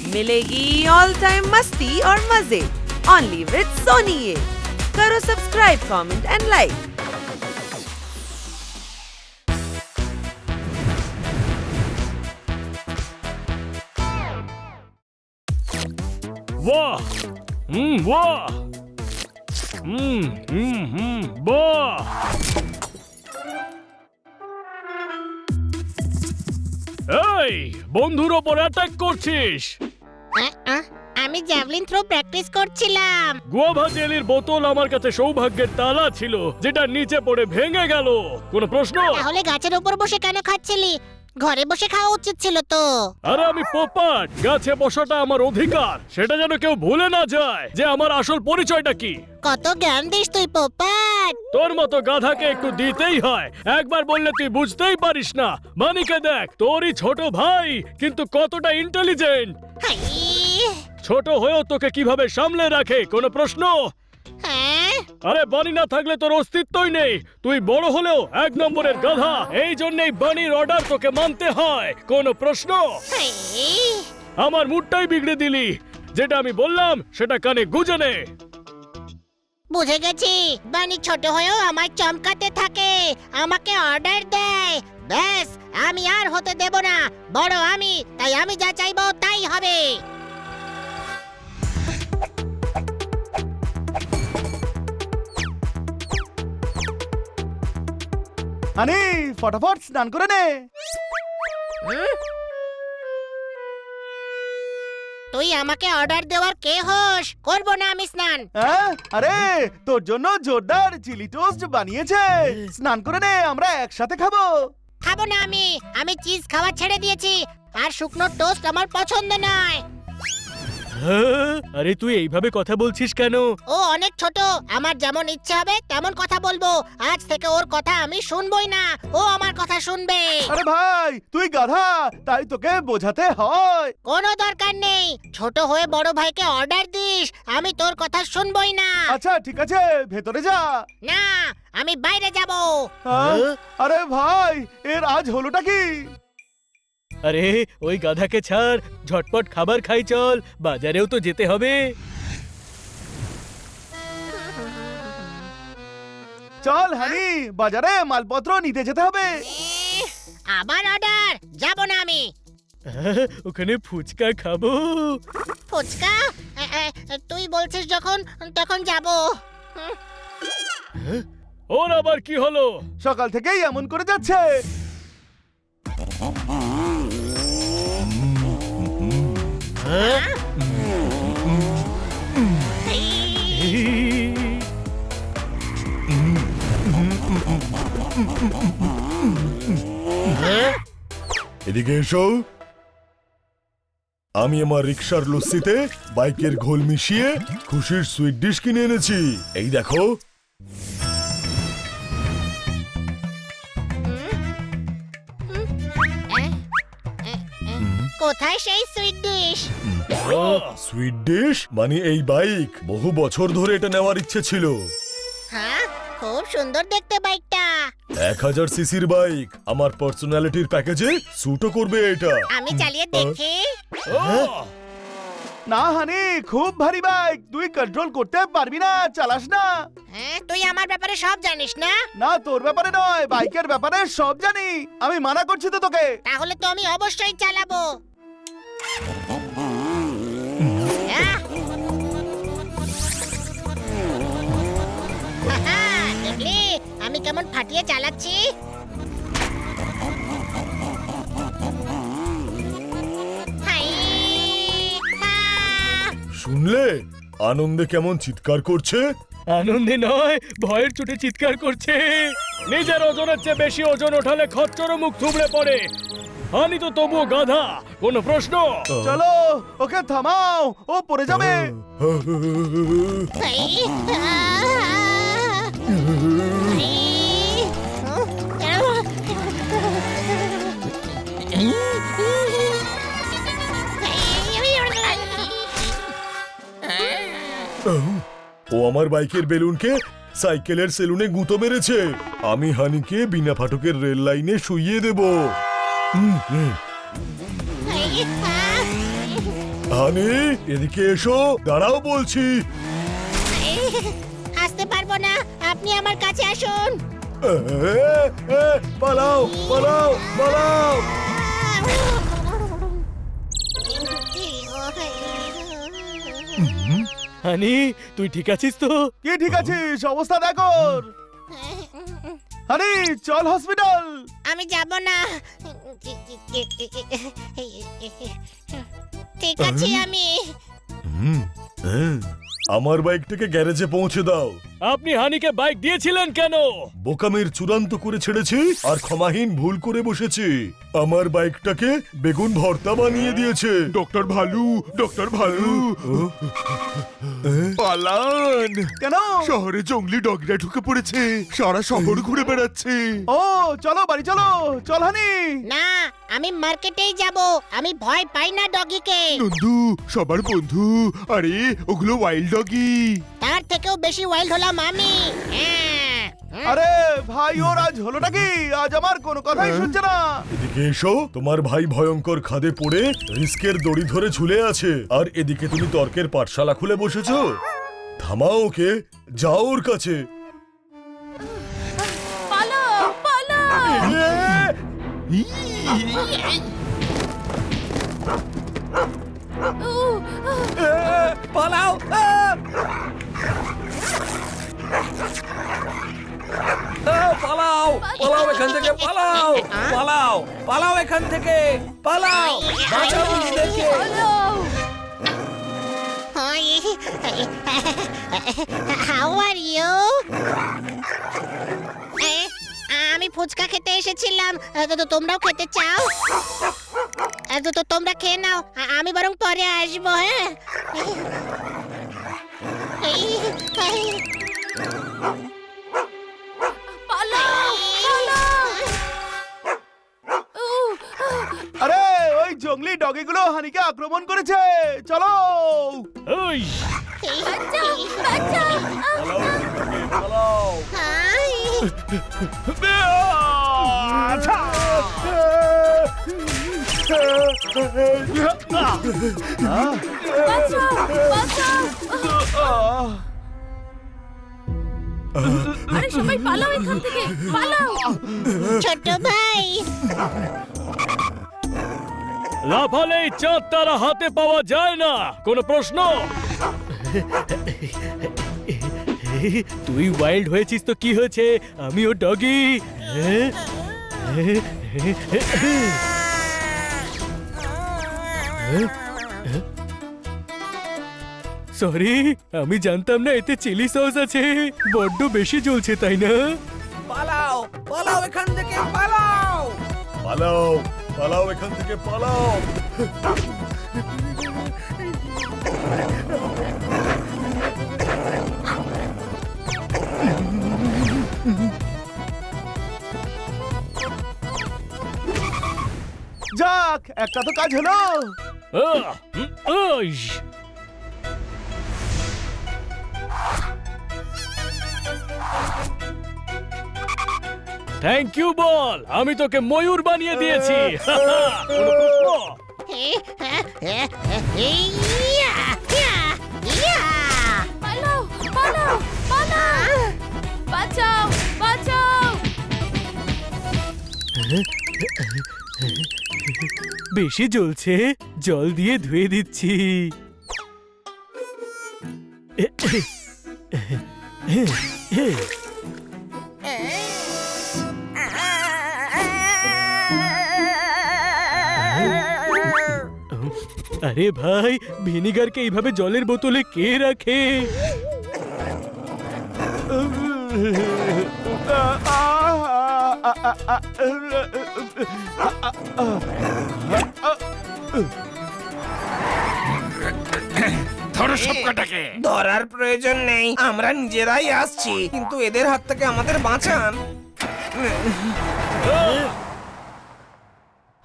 मिलेगी all time मस्ती और मजे ओनली विद सोनी। ये करो सब्सक्राइब, कमेंट एंड लाइक। वाह वाह বাহ এই বন্ধুর ওপর অ্যাটাক করছিস। আমি জ্যাভলিন থ্রো প্র্যাকটিস করছিলাম। গুয়াভা জেলির বোতল আমার কাছে সৌভাগ্যের তালা ছিল, যেটা নিচে পড়ে ভেঙে গেল। কোনো প্রশ্ন? তাহলে গাছের উপর বসে কেন খাচ্ছিলি? ঘরে বসে খাওয়া উচিত ছিল তো। আরে আমি পোপাট, গাছে বসাটা আমার অধিকার। সেটা যেন কেউ ভুলে না যায় যে আমার আসল পরিচয়টা কি। কত জ্ঞান দিস তুই পোপাট। তোর মতো গাধাকে একটু দিতেই হয়, একবার বললে তুই বুঝতেই পারিস না। মানিকে দেখ, তোরই ছোট ভাই কিন্তু কতটা ইন্টেলিজেন্ট। হাই, ছোট হয়েও তোকে কিভাবে সামলে রাখে, কোনো প্রশ্ন? হ্যাঁ আরে বানি না থাকলে তোর অস্তিত্বই নেই। তুই বড় হলেও এক নম্বরের গাধা। এই জন্যই বানির অর্ডার তোকে মানতে হয়। কোনো প্রশ্ন? হাই, আমার মুডটাই বিগড়ে দিলি। যেটা আমি বললাম সেটা কানে গুঁজে নে। বুঝে গেছি। বানি ছোট হয়েও আমায় চমকাতে থাকে, আমাকে অর্ডার দেয়। ব্যাস, আমি আর হতে দেব না। বড় আমি, তাই আমি যা চাইবো তাই হবে। আরে ফটাফট স্নান করে নে। তুই আমাকে অর্ডার দেওয়ার কে হোস? করব না আমি স্নান। আরে তোর জন্য জোরদার চিলি টোস্ট বানিয়েছে, স্নান করে নে, আমরা একসাথে খাবো। খাবো না আমি চিজ খাওয়া ছেড়ে দিয়েছি। আর শুকনো টোস্ট আমার পছন্দ নয়। আরে তুই এইভাবে কথা বলছিস কেন? ও অনেক ছোট, আমার যেমন ইচ্ছে হবে তেমন কথা বলবো। আজ থেকে ওর কথা আমি শুনবই না, ও আমার কথা শুনবে। আরে ভাই তুই গাধা, তাই তোকে বোঝাতে হয়। কোনো দরকার নেই, ছোট হয়ে বড় ভাইকে অর্ডার দিস, আমি তোর কথা শুনবই না। আচ্ছা ঠিক আছে, ভেতরে যা। না, আমি বাইরে যাব। আরে ভাই, এর আজ হলোটা কি? আরে ওই গাধাকে ছাড়, ঝটপট খাবার খাই চল, বাজারেও তো যেতে হবে। চল হানি, বাজারে মালপত্র নিতে যেতে হবে। আবার অর্ডার? যাব না আমি। ওখানে ফুচকা খাবো। ফুচকা? তুই বলছিস যখন, তখন যাব। ওর আবার কি হলো? সকাল থেকেই এমন করে যাচ্ছে। এদিকে এসো। আমি আমার রিক্সার লস্যিতে বাইকের ঘোল মিশিয়ে খুশির সুইট ডিশ কিনে এনেছি। এই দেখো। কোথায় সেই সুইট ডিশ? সুইট ডিশ মানে এই বাইক। বহু বছর ধরে এটা নেওয়ার ইচ্ছে ছিল। হ্যাঁ, খুব সুন্দর দেখতে বাইকটা। 1000 সিসির বাইক, আমার পার্সোনালিটির প্যাকেজে স্যুটও করবে এটা। আমি চালিয়ে দেখি। না হানি, খুব ভারী বাইক, তুই কন্ট্রোল করতে পারবি না, চালাস না। হ্যাঁ, তুই আমার ব্যাপারে সব জানিস না? না তোর ব্যাপারে নয়, বাইকের ব্যাপারে সব জানি। আমি মানা করছি তো তোকে। তাহলে তো আমি অবশ্যই চালাবো। আহ! হাহা, দেখলি আমি কেমন ফাটিয়ে চালাচ্ছি? হাই! আহ! শুনলে আনন্দে কেমন চিৎকার করছে? আনন্দে নয়, ভয়ের চোটে চিৎকার করছে। নিজের ওজনের চেয়ে বেশি ওজন ওঠালে খচ্চরও মুখ থুবড়ে পড়ে। হানি তো তবুও গাধা। কোনো প্রশ্ন? চলো ওকে থামাও, ও পড়ে যাবে। হাই! ও আমার বাইকের বেলুনকে সাইকেলের সেলুনে গুঁতো মেরেছে। আমি হানিকে বিনা ফাটকের রেল লাইনে শুইয়ে দেব। হানি এদিকে এসো, দাঁড়াও বলছি। আসতে পারবো না, আপনি আমার কাছে আসুন। এ, এ, পালাও পালাও পালাও। হানি তুই ঠিক আছিস তো? কি ঠিক আছিস? অবস্থা দেখো। হানি চল হসপিটাল। আমি যাব না। ঠিক আছে আমি। আমার বাইকটাকে গ্যারেজে পৌঁছে দাও। আপনি হানিকে বাইক দিয়েছিলেন কেন? বোকামির চূড়ান্ত করে ছেড়েছি আর ক্ষমাহীন ভুল করে বসেছি। আমার বাইকটাকে বেগুন ভর্তা বানিয়ে দিয়েছে। ডক্টর ভালু, ডক্টর ভালু, পালান। কেন? শহরে জঙ্গলি ডগিরা ঢুকে পড়েছে, সারা শহর ঘুরে বেড়াচ্ছে। ও চলো বাড়ি চলো। চল হানি। না, আমি মার্কেটেই যাব। আমি ভয় পাই না ডগিকে। নন্দু সবার বন্ধু। আরে ওগুলো ওয়াইল্ড ডগি। তার থেকেও বেশি ওয়াইল্ড হলাম আমি। হ্যাঁ। আরে ভাই ওর আজ হলোটা কি? আজ আমার কোনো কথাই শুনছে না। এদিকে এসো, তোমার ভাই ভয়ঙ্কর খাদে পড়ে রিস্কের দড়ি ধরে ঝুলে আছে, আর এদিকে তুমি তর্কের পাঠশালা খুলে বসেছো। থামাও ওকে, যাও ওর কাছে। পালাও! পালাও! পালাও এখান থেকে, পালাও! পালাও! পালাও এখান থেকে, পালাও! বাঁচাও নিজেদেরকে! How are you? আমি ফুচকা খেতে এসেছিলাম। তোমরাও খেতে চাও? তো তোমরা খেয়ে নাও, আমি বরং পরে আসবো। হ্যাঁ, আরে ওই জঙ্গলি ডগিগুলো হানিকে আক্রমণ করেছে। চলো। ওই আরে সবাই পালাও এখান থেকে, পালাও! ছোট ভাই, লাফালেই চাঁদ তারা হাতে পাওয়া যায় না, কোনো প্রশ্ন? তুই ওয়াইল্ড হয়েছিস তো কি হয়েছে, আমিও ডগি। সরি, আমি জানতাম না এতে চিলি সস আছে। বড্ড বেশি জ্বলছে তাই না? পালাও! পালাও এখান থেকে, পালাও! পালাও পালাও এখান থেকে, পালাও। যাক, একটা তো কাজ হলো। ওই থ্যাংক ইউ বল, আমি তোকে ময়ূর বানিয়ে দিয়েছি। কোনো প্রশ্ন? পালাও! পালাও! পালাও! বাঁচাও! বাঁচাও! বেশি জ্বলছে, জল দিয়ে ধুয়ে দিচ্ছি। আরে ভাই, ভিনিগারকে এইভাবে জলের বোতলে কে রাখে? ধরার প্রয়োজন নেই, আমরা নিজেরাই আসছি, কিন্তু এদের হাত থেকে আমাদের বাঁচান।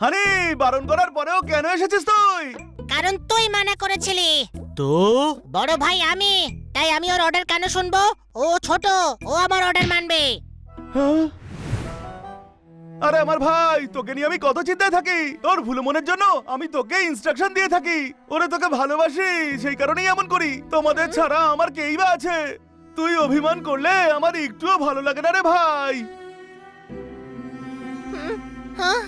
হানি, বারণ করার পরেও কেন এসেছিস তুই? কারণ তুই মানা করেছিলি। তো বড় ভাই আমি, তাই আমি ওর অর্ডার কেন শুনবো? ও ছোট, ও আমার অর্ডার মানবে। হ্যাঁ? আরে আমার ভাই, তোকে নিয়ে আমি কত চিন্তায় থাকি। তোর ভুলো মনের জন্য আমি তোকে ইনস্ট্রাকশন দিয়ে থাকি। ওরে তোকে ভালোবাসি, সেই কারণেই এমন করি। তোমাদের ছাড়া আমার কেই বা আছে? তুই অভিমান করলে আমার একটুও ভালো লাগে না রে ভাই। হ্যাঁ?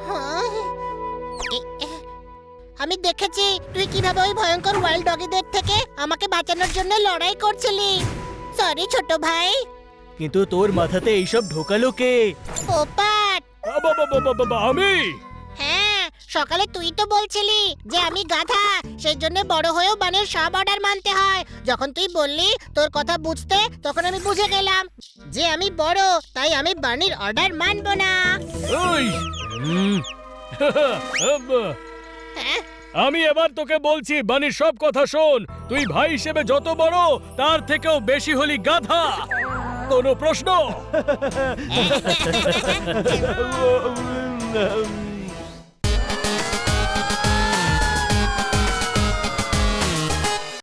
হ্যাঁ? আমি দেখেছি তুই কিভাবে ওই ভয়ঙ্কর ওয়াইল্ড ডগিদের থেকে আমাকে বাঁচানোর জন্য লড়াই করছিলি। সরি ছোট ভাই। কিন্তু তোর মাথাতে এইসব ঢোকালো কে? পোপাট। আমি? হ্যাঁ, সকালে তুই তো বলছিলি যে আমি গাধা, সেই জন্য বড় হয়েও বানের সব অর্ডার মানতে হয়। যখন তুই বললি তোর কথা বুঝতে, তখন আমি বুঝে গেলাম যে আমি বড়, তাই আমি বানির অর্ডার মানবো না। ওই হ্যাঁ? আমি এবার তোকে বলছি, বানির সব কথা শোন। তুই ভাই হিসেবে যত বড়, তার থেকেও বেশি হলি গাধা। কোনো প্রশ্ন?